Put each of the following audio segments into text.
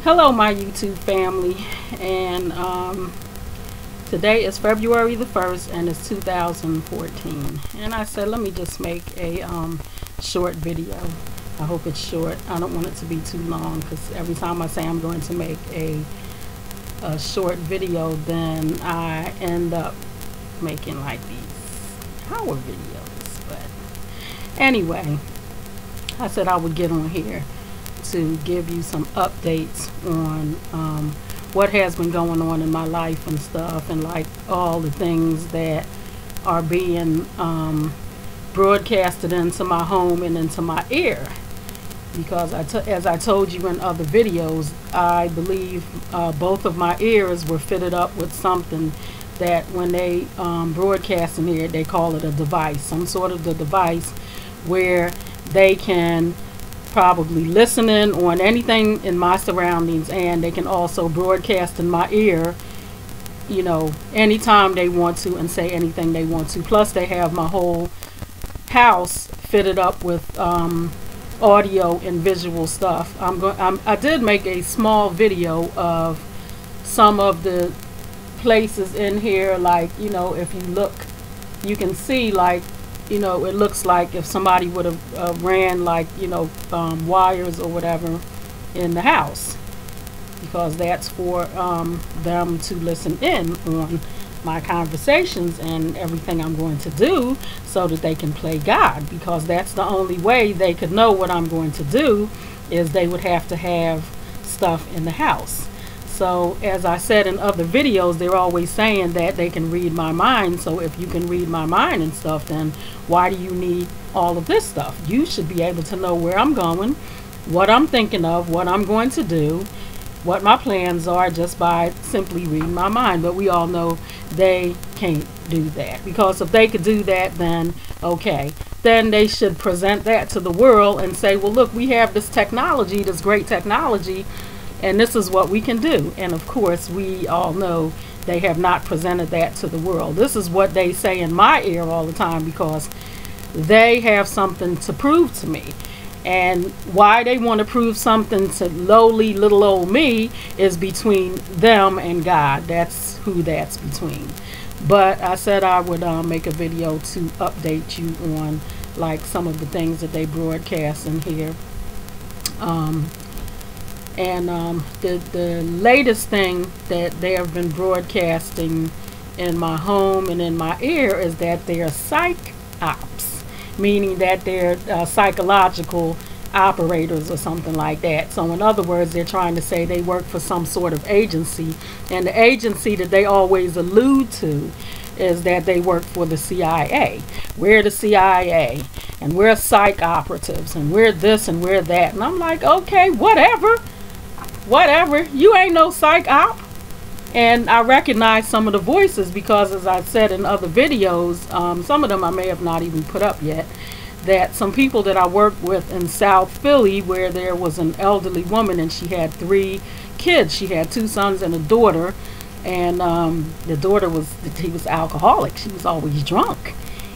Hello my YouTube family, and today is February the 1st and it's 2014, and I said let me just make a short video. I hope it's short. I don't want it to be too long, because every time I say I'm going to make a short video, then I end up making like these hour videos. But anyway, I said I would get on here to give you some updates on what has been going on in my life and stuff, and like all the things that are being broadcasted into my home and into my ear. Because as I told you in other videos, I believe both of my ears were fitted up with something that when they broadcast in here, they call it a device, some sort of the device where they can probably listen in on anything in my surroundings, and they can also broadcast in my ear, you know, anytime they want to and say anything they want to. Plus they have my whole house fitted up with audio and visual stuff. I did make a small video of some of the places in here, like, you know, if you look you can see, like, you know, it looks like if somebody would have ran, like, you know, wires or whatever in the house, because that's for them to listen in on my conversations and everything I'm going to do, so that they can play God, because that's the only way they could know what I'm going to do, is they would have to have stuff in the house. So as I said in other videos, they're always saying that they can read my mind. So if you can read my mind and stuff, then why do you need all of this stuff? You should be able to know where I'm going, what I'm thinking of, what I'm going to do, what my plans are, just by simply reading my mind. But we all know they can't do that, because if they could do that, then okay, then they should present that to the world and say, well, look, we have this technology, this great technology, and this is what we can do. And of course we all know they have not presented that to the world. This is what they say in my ear all the time, because they have something to prove to me. And why they want to prove something to lowly little old me is between them and God. That's who that's between. But I said I would make a video to update you on like some of the things that they broadcast in here. The latest thing that they have been broadcasting in my home and in my ear is that they're psych ops, meaning that they're psychological operators or something like that. So in other words, they're trying to say they work for some sort of agency, and the agency that they always allude to is that they work for the CIA. We're the CIA, and we're psych operatives, and we're this and we're that. And I'm like, okay, whatever, you ain't no psych op. And I recognize some of the voices, because as I said in other videos, some of them I may have not even put up yet, that some people that I worked with in South Philly, where there was an elderly woman and she had 3 kids. She had 2 sons and a daughter, and the daughter was alcoholic. She was always drunk,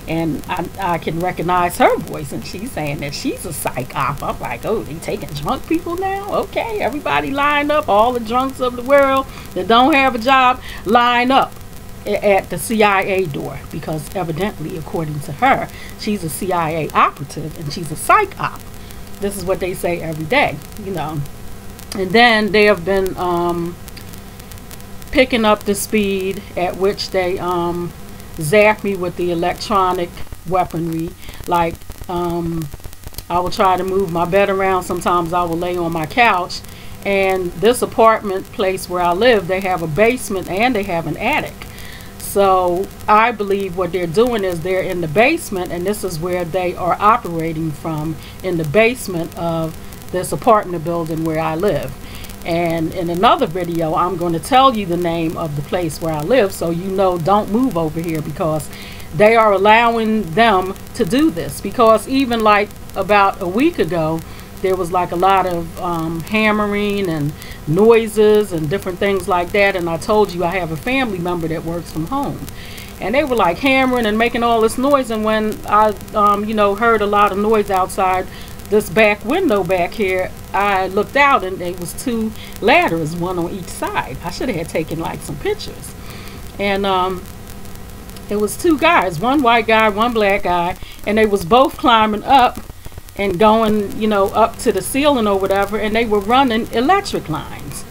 and I can recognize her voice, and she's saying that she's a psych op. I'm like, oh, they taking drunk people now? Okay, everybody line up, all the drunks of the world that don't have a job, line up at the CIA door, because evidently, according to her, she's a CIA operative and she's a psych op. This is what they say every day, you know. And then they have been picking up the speed at which they zap me with the electronic weaponry. Like I will try to move my bed around. Sometimes I will lay on my couch, and this apartment place where I live, they have a basement and they have an attic. So I believe what they're doing is they're in the basement, and this is where they are operating from, in the basement of this apartment building where I live. And in another video, I'm going to tell you the name of the place where I live, so you know, don't move over here, because they are allowing them to do this. Because even like about a week ago, there was like a lot of hammering and noises and different things like that. And I told you I have a family member that works from home, and they were like hammering and making all this noise. And when I you know, heard a lot of noise outside, this back window back here, I looked out and there was 2 ladders, one on each side. I should have taken like some pictures. And it was 2 guys, one white guy, one black guy, and they was both climbing up and going, you know, up to the ceiling or whatever, and they were running electric lines.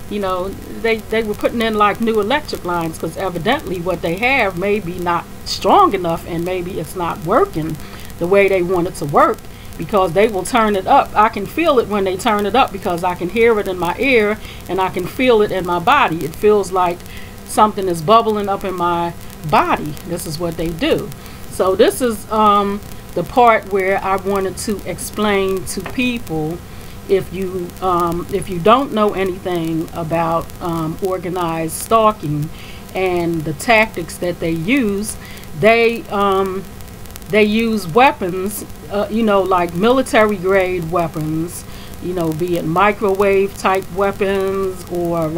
You know, they were putting in like new electric lines, because evidently what they have may be not strong enough, and maybe it's not working the way they want it to work, because they will turn it up. I can feel it when they turn it up, because I can hear it in my ear and I can feel it in my body. It feels like something is bubbling up in my body. This is what they do. So this is the part where I wanted to explain to people, if you don't know anything about organized stalking and the tactics that they use, they use weapons, you know, like military grade weapons, you know, be it microwave type weapons, or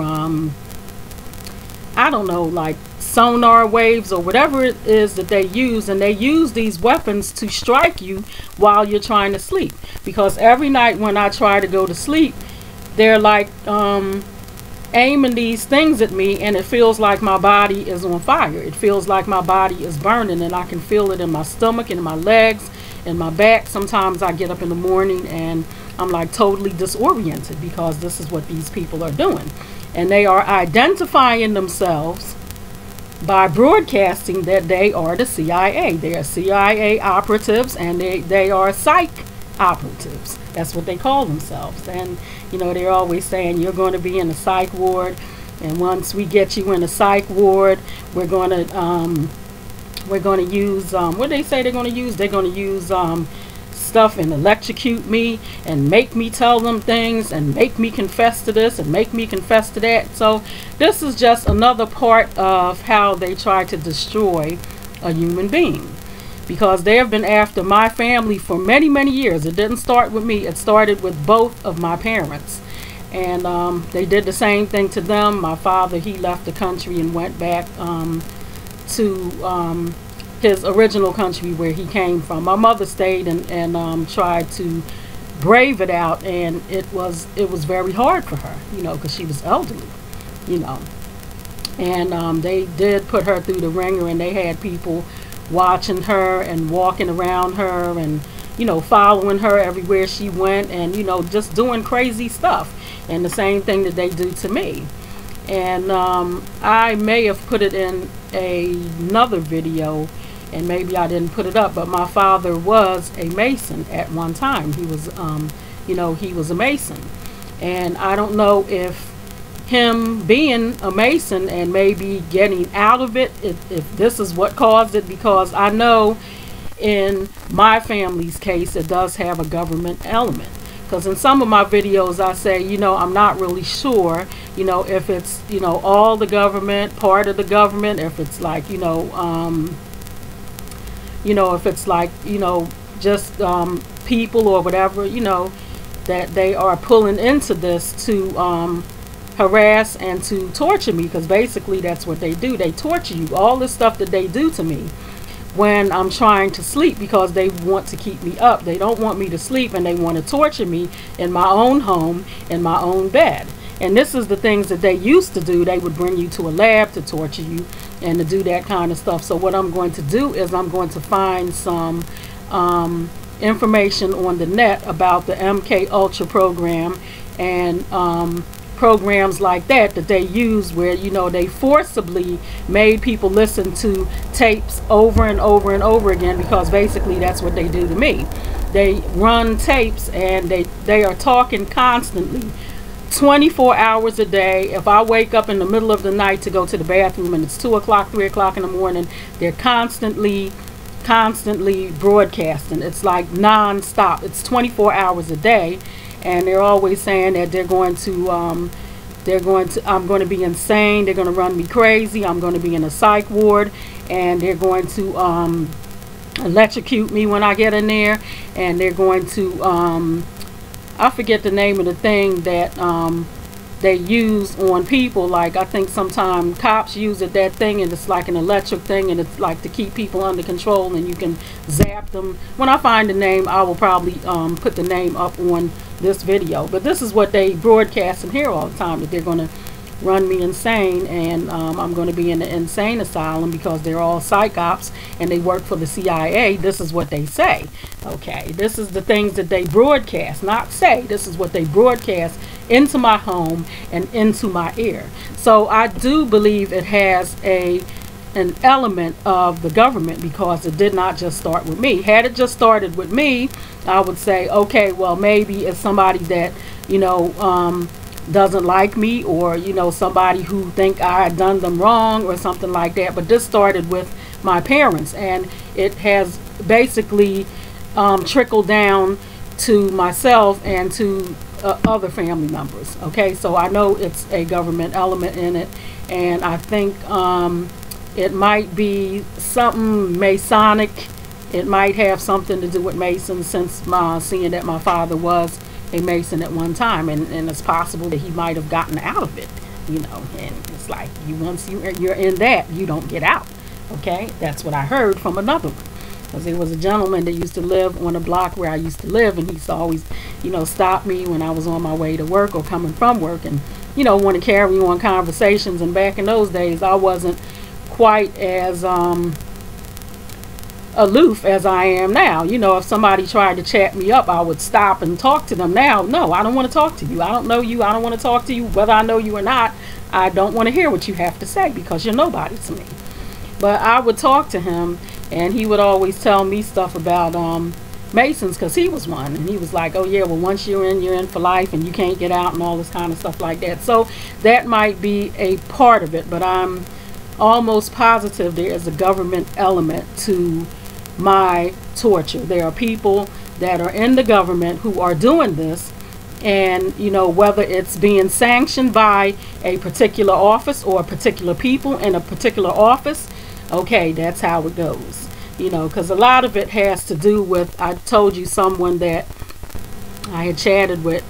I don't know, like sonar waves or whatever it is that they use. And they use these weapons to strike you while you're trying to sleep, because every night when I try to go to sleep, they're like aiming these things at me, and it feels like my body is on fire. It feels like my body is burning, and I can feel it in my stomach and in my legs and my back. Sometimes I get up in the morning and I'm like totally disoriented, because this is what these people are doing. And they are identifying themselves by broadcasting that they are the CIA. They are CIA operatives, and they are psych operatives. That's what they call themselves. And you know, they're always saying you're going to be in a psych ward, and once we get you in a psych ward, we're going to use what do they say they're going to use? They're going to use stuff and electrocute me and make me tell them things and make me confess to this and make me confess to that. So this is just another part of how they try to destroy a human being, because they have been after my family for many, many years. It didn't start with me. It started with both of my parents. And they did the same thing to them. My father, he left the country and went back to his original country where he came from. My mother stayed and tried to brave it out, and it was very hard for her, you know, because she was elderly, you know. And they did put her through the ringer, and they had people watching her and walking around her and, you know, following her everywhere she went, and, you know, just doing crazy stuff. And the same thing that they do to me. And I may have put it in another video, and maybe I didn't put it up, but my father was a Mason at one time. He was, you know, he was a Mason. And I don't know if him being a Mason and maybe getting out of it, if this is what caused it, because I know in my family's case it does have a government element. Because in some of my videos I say, you know, I'm not really sure, you know, if it's, you know, all the government, part of the government, if it's like, you know, if it's like, you know, just people or whatever, you know, that they are pulling into this to harass and to torture me, because basically that's what they do. They torture you. All the stuff that they do to me when I'm trying to sleep, because they want to keep me up. They don't want me to sleep, and they want to torture me in my own home, in my own bed. And this is the things that they used to do. They would bring you to a lab to torture you and to do that kind of stuff. So what I'm going to do is I'm going to find some information on the net about the MK Ultra program and programs like that they use, where, you know, they forcibly made people listen to tapes over and over and over again, because basically that's what they do to me. They run tapes, and they are talking constantly 24 hours a day. If I wake up in the middle of the night to go to the bathroom and it's 2 o'clock, 3 o'clock in the morning, they're constantly broadcasting. It's like non-stop. It's 24 hours a day. And they're always saying that I'm going to be insane. They're going to run me crazy. I'm going to be in a psych ward, and they're going to electrocute me when I get in there, and they're going to I forget the name of the thing that they use on people. Like I think sometimes cops use it, that thing, and it's like an electric thing, and it's like to keep people under control, and you can zap them. When I find the name, I will probably put the name up on this video. But this is what they broadcast and hear all the time, that they're going to run me insane, and I'm going to be in the insane asylum because they're all psych ops and they work for the CIA. This is what they say. Okay, this is the things that they broadcast, not say. This is what they broadcast into my home and into my ear. So I do believe it has an element of the government, because it did not just start with me. Had it just started with me, I would say, okay, well, maybe it's somebody that, you know, doesn't like me, or, you know, somebody who think I had done them wrong or something like that. But this started with my parents, and it has basically trickled down to myself and to other family members. Okay, so I know it's a government element in it, and I think it might be something Masonic. It might have something to do with Masons, since seeing that my father was a Mason at one time, and it's possible that he might have gotten out of it, you know. And it's like, once you're in that, you don't get out. Okay, that's what I heard from another one, because there was a gentleman that used to live on a block where I used to live, and he used to always, you know, stop me when I was on my way to work or coming from work, and, you know, want to carry on conversations. And back in those days, I wasn't quite as aloof as I am now. You know, if somebody tried to chat me up, I would stop and talk to them. Now, no, I don't want to talk to you. I don't know you. I don't want to talk to you. Whether I know you or not, I don't want to hear what you have to say, because you're nobody to me. But I would talk to him, and he would always tell me stuff about Masons, because he was one. And he was like, oh yeah, well, once you're in for life, and you can't get out, and all this kind of stuff like that. So that might be a part of it, but I'm almost positive there is a government element to my torture. There are people that are in the government who are doing this, and, you know, whether it's being sanctioned by a particular office or a particular people in a particular office, okay, that's how it goes. You know, because a lot of it has to do with, I told you, someone that I had chatted with,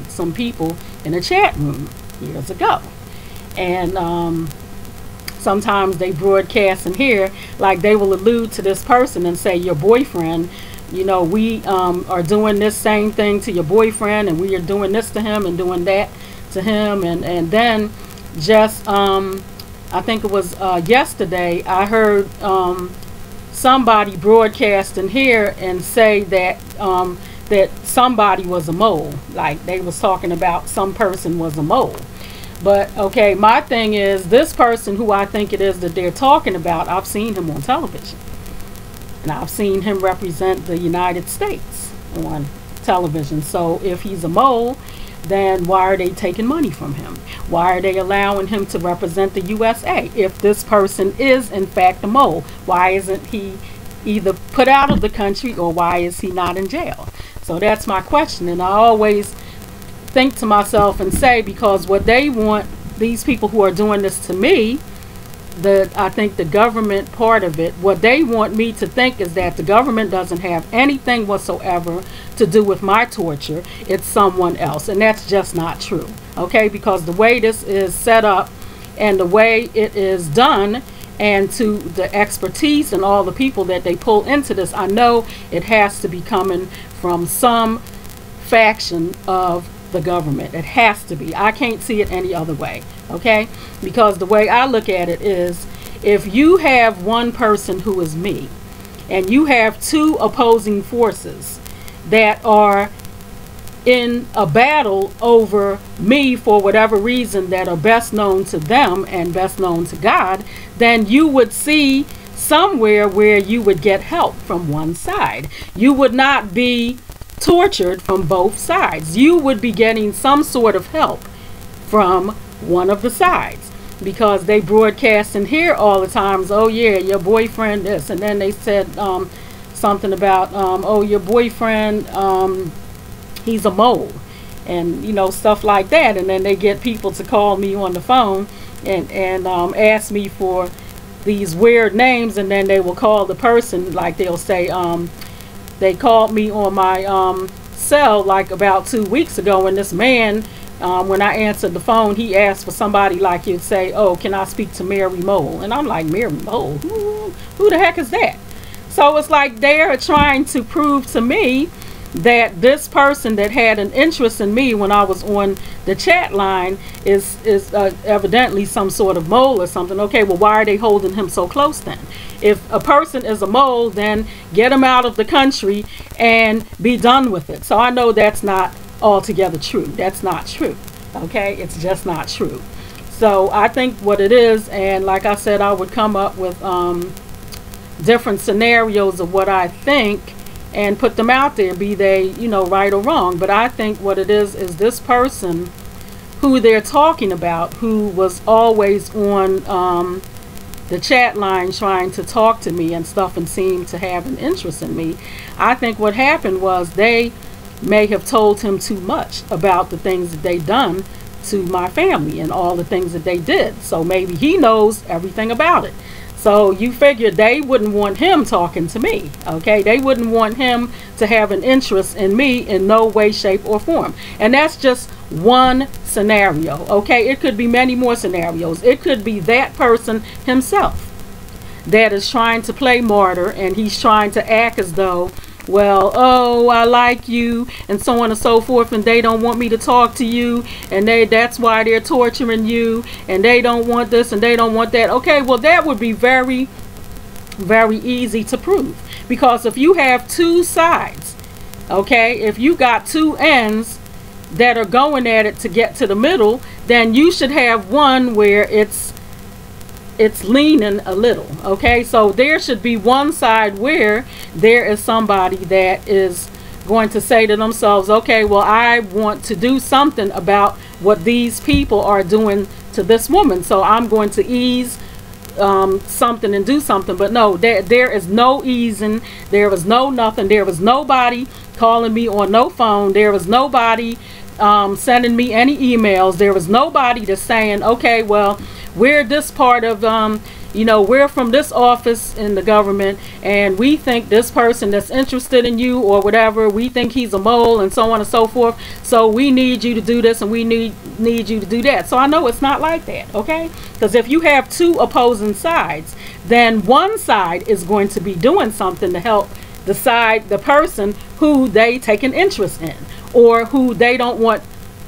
some people in a chat room years ago, and sometimes they broadcast in here, like they will allude to this person and say, your boyfriend, you know, we are doing this same thing to your boyfriend, and we are doing this to him and doing that to him. And then just I think it was yesterday, I heard somebody broadcast in here and say that that somebody was a mole. Like they was talking about some person was a mole. But okay, my thing is, this person who I think it is that they're talking about, I've seen him on television, and I've seen him represent the United States on television. So if he's a mole, then why are they taking money from him? Why are they allowing him to represent the USA? If this person is in fact a mole, why isn't he either put out of the country, or why is he not in jail? So that's my question. And I always think to myself and say, because what they want, these people who are doing this to me, I think the government part of it, what they want me to think is that the government doesn't have anything whatsoever to do with my torture. It's someone else, and that's just not true. Okay, because the way this is set up and the way it is done, and to the expertise and all the people that they pull into this, I know it has to be coming from some faction of the government. It has to be. I can't see it any other way. Okay, because the way I look at it is, if you have one person who is me, and you have two opposing forces that are in a battle over me for whatever reason, that are best known to them and best known to God, then you would see somewhere where you would get help from one side. You would not be tortured from both sides. You would be getting some sort of help from one of the sides, because they broadcast in here all the times, oh yeah, your boyfriend this, and then they said something about oh, your boyfriend, he's a mole, and you know, stuff like that. And then they get people to call me on the phone and ask me for these weird names, and then they will call the person, like they'll say, they called me on my cell like about 2 weeks ago, and this man when I answered the phone, he asked for somebody, like he'd say, oh, can I speak to Mary Mole? And I'm like, Mary Mole? Who the heck is that? So it's like they're trying to prove to me that this person that had an interest in me when I was on the chat line is evidently some sort of mole or something. Okay, well, why are they holding him so close then? If a person is a mole, then get him out of the country and be done with it. So I know that's not altogether true. That's not true. Okay, it's just not true. So I think what it is, and like I said, I would come up with different scenarios of what I think and put them out there, be they, you know, right or wrong. But I think what it is this person who they're talking about, who was always on the chat line trying to talk to me and stuff and seemed to have an interest in me. I think what happened was they may have told him too much about the things that they done to my family and all the things that they did. So maybe he knows everything about it. So you figure they wouldn't want him talking to me, okay? They wouldn't want him to have an interest in me in no way, shape, or form. And that's just one scenario, okay? It could be many more scenarios. It could be that person himself that is trying to play martyr, and he's trying to act as though, well, oh, I like you, and so on and so forth, and they don't want me to talk to you, and that's why they're torturing you, and they don't want this and they don't want that. Okay, well, that would be very, very easy to prove, because if you have two sides, okay, if you got two ends that are going at it to get to the middle, then you should have one where it's leaning a little, okay? So there should be one side where there is somebody that is going to say to themselves, okay, well, I want to do something about what these people are doing to this woman, so I'm going to ease something and do something. But no, there is no easing. There was no nothing. There was nobody calling me on no phone. There was nobody sending me any emails. There was nobody that's saying, okay, well, we're this part of, you know, we're from this office in the government, and we think this person that's interested in you or whatever, we think he's a mole and so on and so forth. So we need you to do this and we need you to do that. So I know it's not like that, okay? Because if you have two opposing sides, then one side is going to be doing something to help the person who they take an interest in, or who they don't want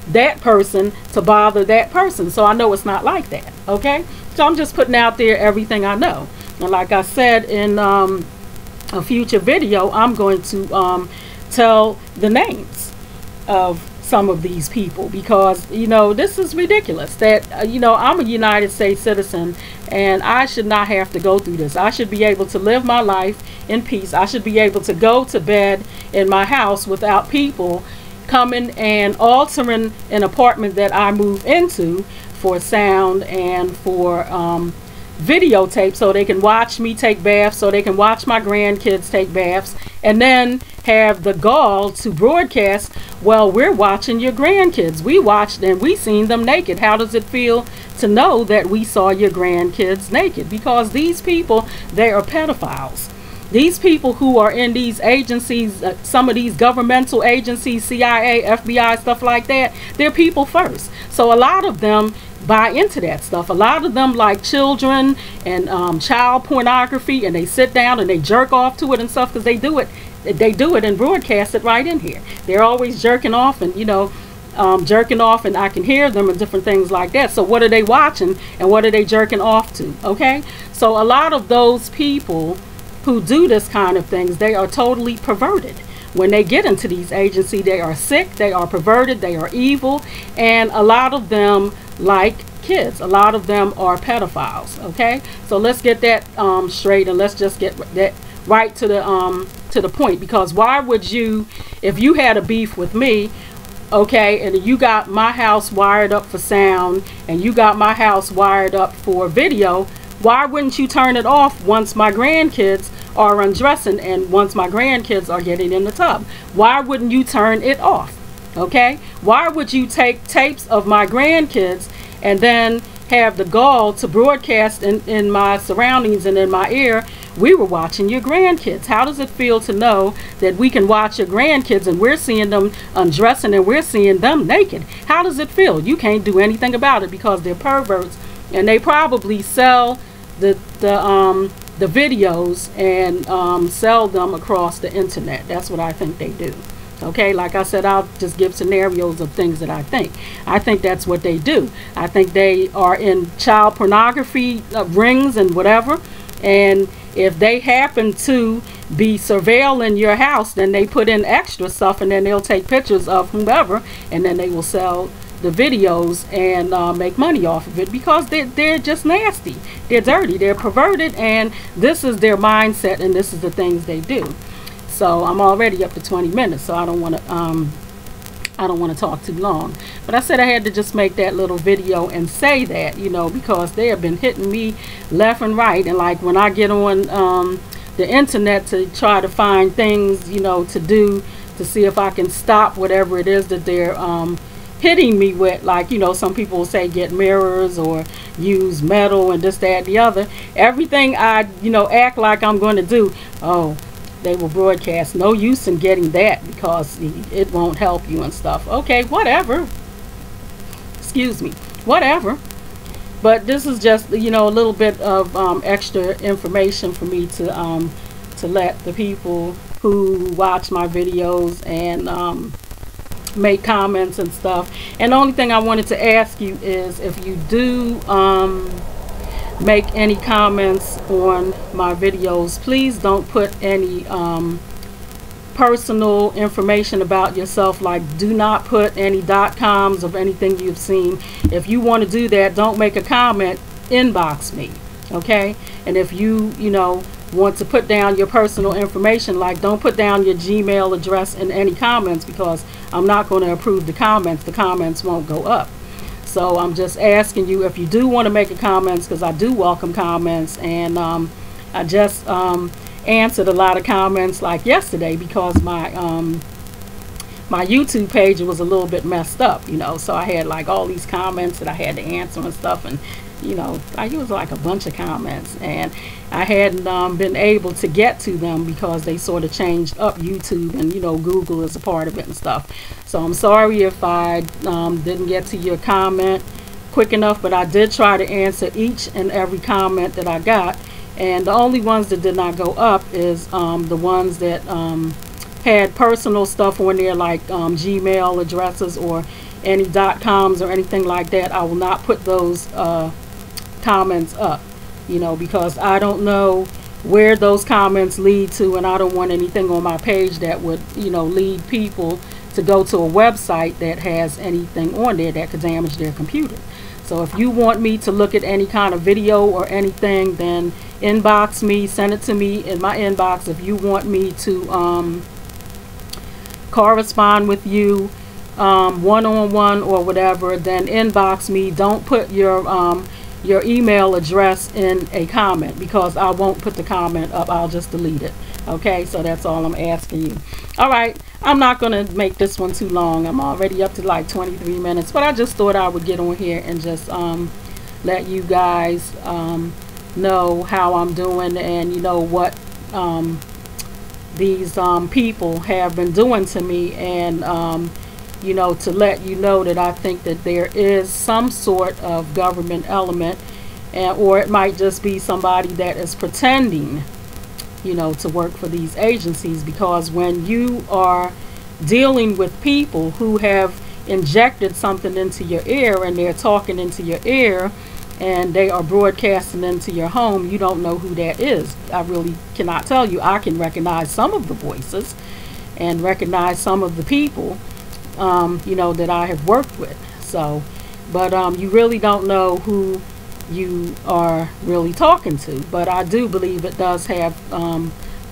that person to bother that person. So I know it's not like that, okay? So I'm just putting out there everything I know. And like I said in a future video, I'm going to tell the names of some of these people, because, you know, this is ridiculous that, you know, I'm a United States citizen and I should not have to go through this. I should be able to live my life in peace. I should be able to go to bed in my house without people coming and altering an apartment that I move into for sound and for videotape, so they can watch me take baths, so they can watch my grandkids take baths, and then have the gall to broadcast, well, we're watching your grandkids. We watched and we seen them naked. How does it feel to know that we saw your grandkids naked? Because these people, they are pedophiles. These people who are in these agencies, some of these governmental agencies, CIA, FBI, stuff like that, they're people first. So a lot of them buy into that stuff. A lot of them like children and child pornography, and they sit down and they jerk off to it and stuff, because they do it and broadcast it right in here. They're always jerking off, and, you know, jerking off, and I can hear them and different things like that. So what are they watching and what are they jerking off to? Okay, so a lot of those people who do this kind of things, they are totally perverted. When they get into these agencies, they are sick, they are perverted, they are evil, and a lot of them like kids. A lot of them are pedophiles, okay? So let's get that straight, and let's just get that right to the point. Because why would you, if you had a beef with me, okay, and you got my house wired up for sound and you got my house wired up for video, why wouldn't you turn it off once my grandkids are undressing and once my grandkids are getting in the tub? Why wouldn't you turn it off? Okay? Why would you take tapes of my grandkids and then have the gall to broadcast in my surroundings and in my ear we were watching your grandkids. How does it feel to know that we can watch your grandkids and we're seeing them undressing and we're seeing them naked? How does it feel? You can't do anything about it because they're perverts, and they probably sell the videos and sell them across the internet. That's what I think they do. Okay, like I said, I'll just give scenarios of things that I think. I think that's what they do. I think they are in child pornography rings and whatever. And if they happen to be surveilling your house, then they put in extra stuff, and then they'll take pictures of whomever, and then they will sell the videos and make money off of it, because they're just nasty. They're dirty. They're perverted, and this is their mindset, and this is the things they do. So I'm already up to 20 minutes, so I don't want to talk too long. But I said I had to just make that little video and say that, you know, because they have been hitting me left and right. And like when I get on the internet to try to find things, you know, to do to see if I can stop whatever it is that they're hitting me with, like, you know, some people will say get mirrors or use metal and this, that, and the other. Everything I, you know, act like I'm going to do, oh, they will broadcast. No use in getting that because it won't help you and stuff. Okay, whatever. Excuse me. Whatever. But this is just, you know, a little bit of extra information for me to let the people who watch my videos and make comments and stuff. And the only thing I wanted to ask you is, if you do make any comments on my videos, please don't put any personal information about yourself. Like, do not put any .coms of anything you've seen. If you want to do that, don't make a comment, inbox me, okay? And if you know, want to put down your personal information, like, don't put down your Gmail address in any comments, because I'm not going to approve the comments won't go up. So I'm just asking you, if you do want to make a comments, because I do welcome comments, and I just answered a lot of comments like yesterday, because my my YouTube page was a little bit messed up, you know, so I had like all these comments that I had to answer and stuff, and you know, I used like a bunch of comments, and I hadn't been able to get to them because they sort of changed up YouTube, and you know, Google is a part of it and stuff. So I'm sorry if I didn't get to your comment quick enough, but I did try to answer each and every comment that I got. And the only ones that did not go up is the ones that had personal stuff on there, like Gmail addresses or any .coms or anything like that. I will not put those comments up, you know, because I don't know where those comments lead to, and I don't want anything on my page that would, you know, lead people to go to a website that has anything on there that could damage their computer. So if you want me to look at any kind of video or anything, then inbox me, send it to me in my inbox. If you want me to correspond with you one-on-one or whatever, then inbox me. Don't put your email address in a comment, because I won't put the comment up. I'll just delete it. Okay, so that's all I'm asking you. All right, I'm not going to make this one too long. I'm already up to like 23 minutes, but I just thought I would get on here and just let you guys know how I'm doing, and you know what these people have been doing to me, and you know, to let you know that I think that there is some sort of government element, or it might just be somebody that is pretending, you know, to work for these agencies. Because when you are dealing with people who have injected something into your ear, and they're talking into your ear, and they are broadcasting into your home, you don't know who that is. I really cannot tell you. I can recognize some of the voices and recognize some of the people, you know, that I have worked with. So, but you really don't know who you are really talking to. But I do believe it does have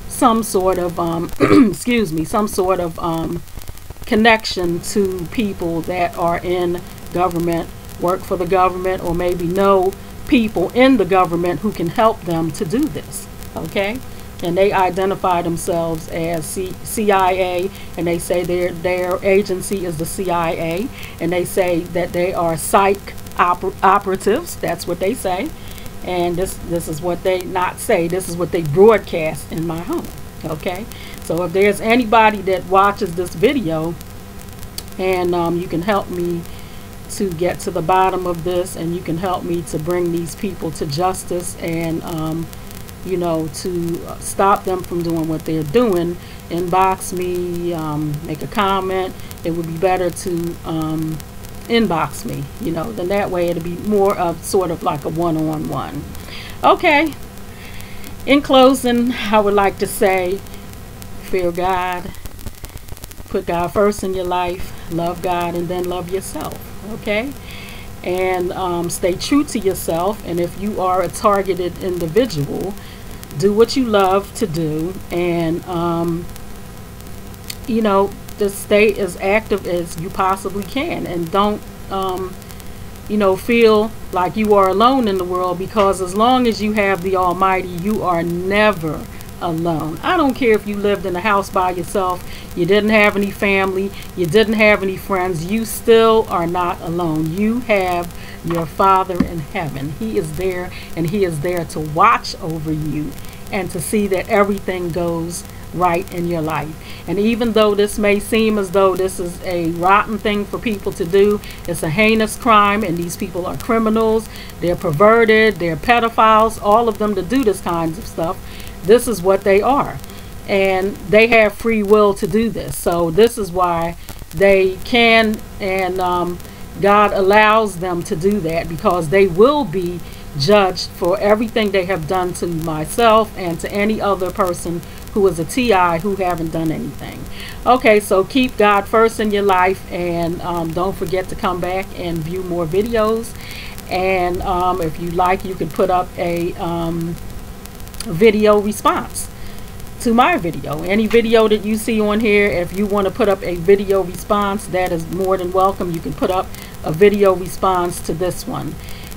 some sort of excuse me, some sort of connection to people that are in government, work for the government, or maybe know people in the government who can help them to do this. Okay, and they identify themselves as CIA, and they say their agency is the CIA, and they say that they are psych operatives. That's what they say. And this is what they not say, this is what they broadcast in my home. Okay, so if there's anybody that watches this video and you can help me to get to the bottom of this, and you can help me to bring these people to justice, and you know, to stop them from doing what they're doing, inbox me, make a comment. It would be better to inbox me, you know, then that way it'll be more of sort of like a one-on-one. Okay, in closing, I would like to say, fear God, put God first in your life, love God, and then love yourself. Okay, and stay true to yourself. And if you are a targeted individual, do what you love to do, and you know, just stay as active as you possibly can, and don't you know, feel like you are alone in the world, because as long as you have the Almighty, you are never alone. I don't care if you lived in a house by yourself, you didn't have any family, you didn't have any friends, you still are not alone. You have your Father in heaven. He is there, and He is there to watch over you and to see that everything goes right in your life. And even though this may seem as though this is a rotten thing for people to do, it's a heinous crime, and these people are criminals, they're perverted, they're pedophiles, all of them to do this kinds of stuff. This is what they are, and they have free will to do this. So this is why they can, and God allows them to do that, because they will be judged for everything they have done to myself and to any other person who is a TI who haven't done anything. Okay, so keep God first in your life, and don't forget to come back and view more videos. And if you like, you can put up a video response to my video. Any video that you see on here, if you want to put up a video response, that is more than welcome. You can put up a video response to this one.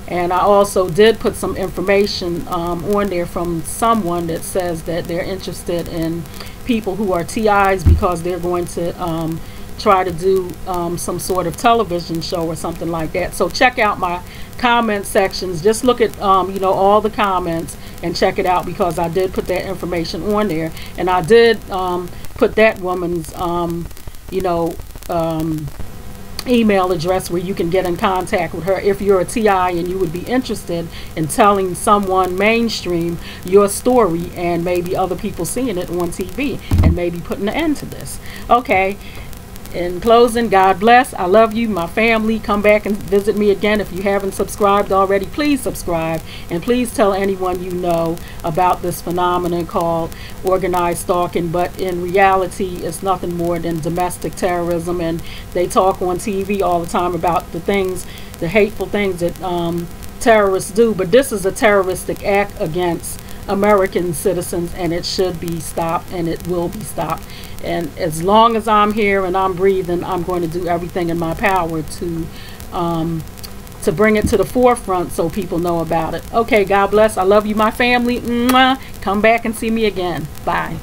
And I also did put some information on there from someone that says that they're interested in people who are TIs, because they're going to try to do some sort of television show or something like that. So check out my comment sections. Just look at you know, all the comments and check it out, because I did put that information on there, and I did put that woman's you know, email address where you can get in contact with her if you're a TI and you would be interested in telling someone mainstream your story, and maybe other people seeing it on TV and maybe putting an end to this. Okay, in closing, God bless. I love you, my family. Come back and visit me again. If you haven't subscribed already, please subscribe, and please tell anyone you know about this phenomenon called organized stalking. But in reality, it's nothing more than domestic terrorism, and they talk on TV all the time about the things, the hateful things that terrorists do. But this is a terroristic act against American citizens, and it should be stopped, and it will be stopped. And as long as I'm here and I'm breathing, I'm going to do everything in my power to bring it to the forefront so people know about it. Okay, God bless. I love you, my family. Mwah. Come back and see me again. Bye.